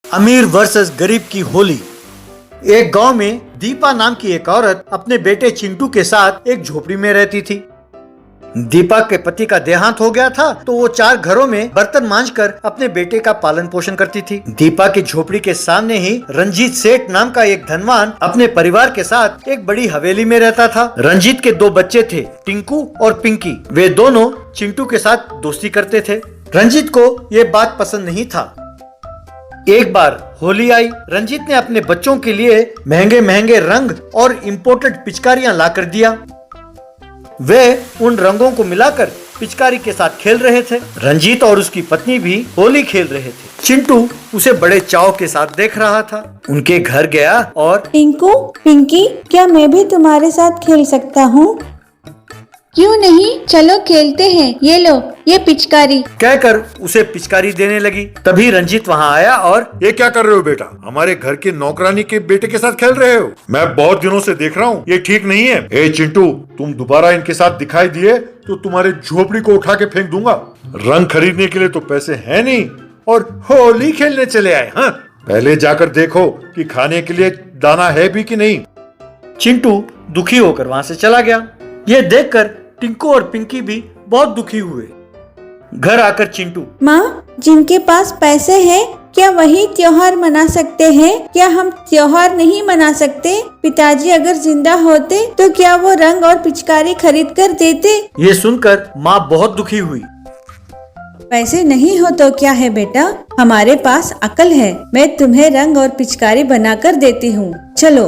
अमीर वर्सेस गरीब की होली। एक गांव में दीपा नाम की एक औरत अपने बेटे चिंटू के साथ एक झोपड़ी में रहती थी। दीपा के पति का देहांत हो गया था तो वो 4 घरों में बर्तन मांजकर अपने बेटे का पालन पोषण करती थी। दीपा की झोपड़ी के सामने ही रंजीत सेठ नाम का एक धनवान अपने परिवार के साथ एक बड़ी हवेली में रहता था। रंजीत के 2 बच्चे थे, टिंकू और पिंकी। वे दोनों चिंटू के साथ दोस्ती करते थे। रंजीत को ये बात पसंद नहीं था। एक बार होली आई। रंजीत ने अपने बच्चों के लिए महंगे महंगे रंग और इम्पोर्टेड पिचकारियां ला कर दिया। वे उन रंगों को मिलाकर पिचकारी के साथ खेल रहे थे। रंजीत और उसकी पत्नी भी होली खेल रहे थे। चिंटू उसे बड़े चाव के साथ देख रहा था। उनके घर गया और टिंकू, पिंकी, क्या मैं भी तुम्हारे साथ खेल सकता हूँ? क्यों नहीं, चलो खेलते हैं। ये लो, ये पिचकारी कहकर उसे पिचकारी देने लगी। तभी रंजीत वहाँ आया और ये क्या कर रहे हो बेटा? हमारे घर के नौकरानी के बेटे के साथ खेल रहे हो? मैं बहुत दिनों से देख रहा हूँ, ये ठीक नहीं है। ए चिंटू, तुम दोबारा इनके साथ दिखाई दिए तो तुम्हारे झोपड़ी को उठा के फेंक दूंगा। रंग खरीदने के लिए तो पैसे है नहीं और होली खेलने चले आए। हाँ, पहले जाकर देखो कि खाने के लिए दाना है भी कि नहीं। चिंटू दुखी होकर वहाँ से चला गया। ये देखकर टिंकू और पिंकी भी बहुत दुखी हुए। घर आकर चिंटू, माँ, जिनके पास पैसे हैं क्या वही त्योहार मना सकते हैं? क्या हम त्योहार नहीं मना सकते? पिताजी अगर जिंदा होते तो क्या वो रंग और पिचकारी खरीद कर देते? ये सुनकर माँ बहुत दुखी हुई। पैसे नहीं हो तो क्या है बेटा, हमारे पास अकल है। मैं तुम्हें रंग और पिचकारी बनाकर देती हूँ, चलो।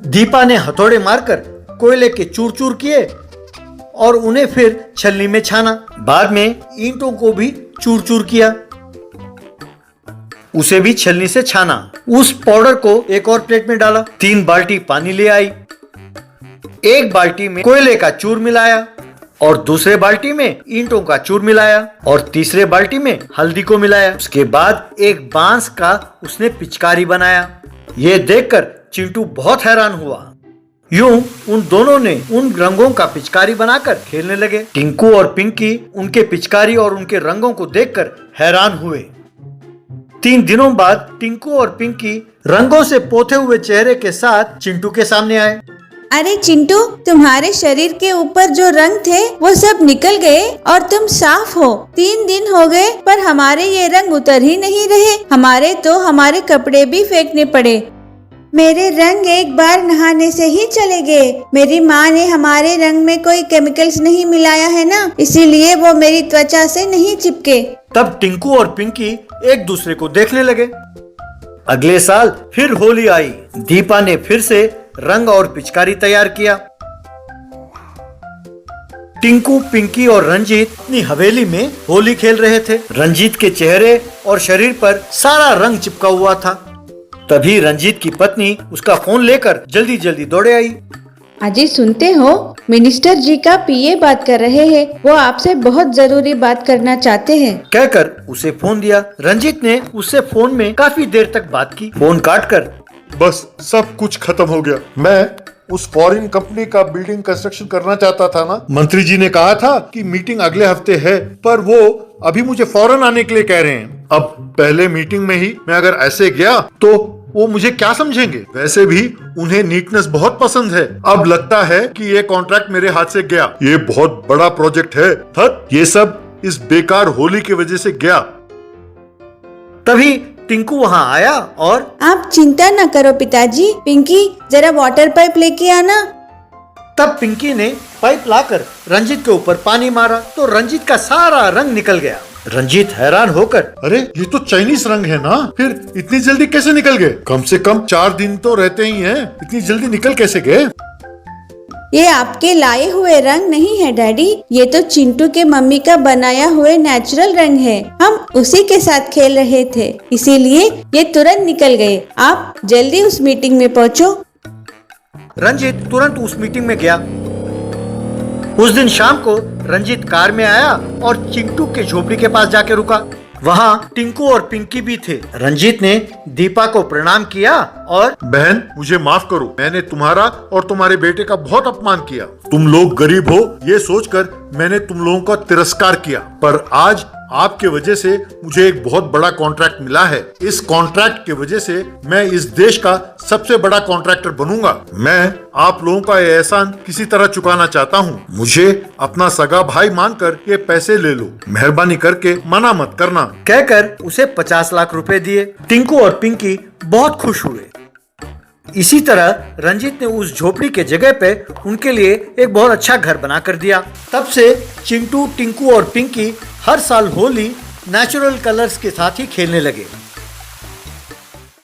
दीपा ने हथौड़े मारकर कोयले के चूर चूर किए और उन्हें फिर छलनी में छाना। बाद में ईंटों को भी चूर चूर किया, उसे भी छलनी से छाना। उस पाउडर को एक और प्लेट में डाला। 3 बाल्टी पानी ले आई। एक बाल्टी में कोयले का चूर मिलाया और दूसरे बाल्टी में ईंटों का चूर मिलाया और तीसरे बाल्टी में हल्दी को मिलाया। उसके बाद एक बांस का उसने पिचकारी बनाया। ये देखकर चिंटू बहुत हैरान हुआ। यूं उन दोनों ने उन रंगों का पिचकारी बनाकर खेलने लगे। टिंकू और पिंकी उनके पिचकारी और उनके रंगों को देखकर हैरान हुए। 3 दिनों बाद टिंकू और पिंकी रंगों से पोते हुए चेहरे के साथ चिंटू के सामने आए। अरे चिंटू, तुम्हारे शरीर के ऊपर जो रंग थे वो सब निकल गए और तुम साफ हो। 3 दिन हो गए पर हमारे ये रंग उतर ही नहीं रहे। हमारे कपड़े भी फेंकने पड़े। मेरे रंग एक बार नहाने से ही चले गए। मेरी माँ ने हमारे रंग में कोई केमिकल्स नहीं मिलाया है ना, इसीलिए वो मेरी त्वचा से नहीं चिपके। तब टिंकू और पिंकी एक दूसरे को देखने लगे। अगले साल फिर होली आई। दीपा ने फिर से रंग और पिचकारी तैयार किया। टिंकू, पिंकी और रंजीत अपनी हवेली में होली खेल रहे थे। रंजीत के चेहरे और शरीर पर सारा रंग चिपका हुआ था। तभी रंजीत की पत्नी उसका फोन लेकर जल्दी जल्दी दौड़े आई। अजय, सुनते हो, मिनिस्टर जी का पीए बात कर रहे हैं। वो आपसे बहुत जरूरी बात करना चाहते हैं। कहकर उसे फोन दिया। रंजीत ने उससे फोन में काफी देर तक बात की। फोन काटकर, बस सब कुछ खत्म हो गया। मैं उस फॉरेन कंपनी का बिल्डिंग कंस्ट्रक्शन करना चाहता था ना। मंत्री जी ने कहा था कि मीटिंग अगले हफ्ते है, पर वो अभी मुझे फौरन आने के लिए कह रहे हैं। अब पहले मीटिंग में ही मैं अगर ऐसे गया तो वो मुझे क्या समझेंगे? वैसे भी उन्हें नीटनेस बहुत पसंद है। अब लगता है कि ये कॉन्ट्रैक्ट मेरे हाथ से गया। ये बहुत बड़ा प्रोजेक्ट है। ये सब इस बेकार होली की वजह से गया। तभी टिंकू वहाँ आया और आप चिंता न करो पिताजी। पिंकी, जरा वाटर पाइप लेके आना। तब पिंकी ने पाइप लाकर रंजीत के ऊपर पानी मारा तो रंजीत का सारा रंग निकल गया। रंजीत हैरान होकर, अरे ये तो चाइनीज रंग है ना, फिर इतनी जल्दी कैसे निकल गए? कम से कम 4 दिन तो रहते ही हैं, इतनी जल्दी निकल कैसे गए? ये आपके लाए हुए रंग नहीं है डैडी, ये तो चिंटू के मम्मी का बनाया हुए नेचुरल रंग है। हम उसी के साथ खेल रहे थे, इसीलिए ये तुरंत निकल गए। आप जल्दी उस मीटिंग में पहुँचो। रंजीत तुरंत उस मीटिंग में गया। उस दिन शाम को रंजीत कार में आया और चिंटू के झोपड़ी के पास जाके रुका। वहाँ टिंकू और पिंकी भी थे। रंजीत ने दीपा को प्रणाम किया और, बहन, मुझे माफ करो, मैंने तुम्हारा और तुम्हारे बेटे का बहुत अपमान किया। तुम लोग गरीब हो ये सोचकर मैंने तुम लोगों का तिरस्कार किया, पर आज आपके वजह से मुझे एक बहुत बड़ा कॉन्ट्रैक्ट मिला है। इस कॉन्ट्रैक्ट के वजह से मैं इस देश का सबसे बड़ा कॉन्ट्रैक्टर बनूंगा। मैं आप लोगों का ये एहसान किसी तरह चुकाना चाहता हूँ। मुझे अपना सगा भाई मानकर ये पैसे ले लो, मेहरबानी करके मना मत करना। कहकर उसे 50 लाख रुपए दिए। टिंकू और पिंकी बहुत खुश हुए। इसी तरह रंजीत ने उस झोपड़ी के जगह पे उनके लिए एक बहुत अच्छा घर बना कर दिया। तब से चिंटू, टिंकू और पिंकी हर साल होली नेचुरल कलर्स के साथ ही खेलने लगे।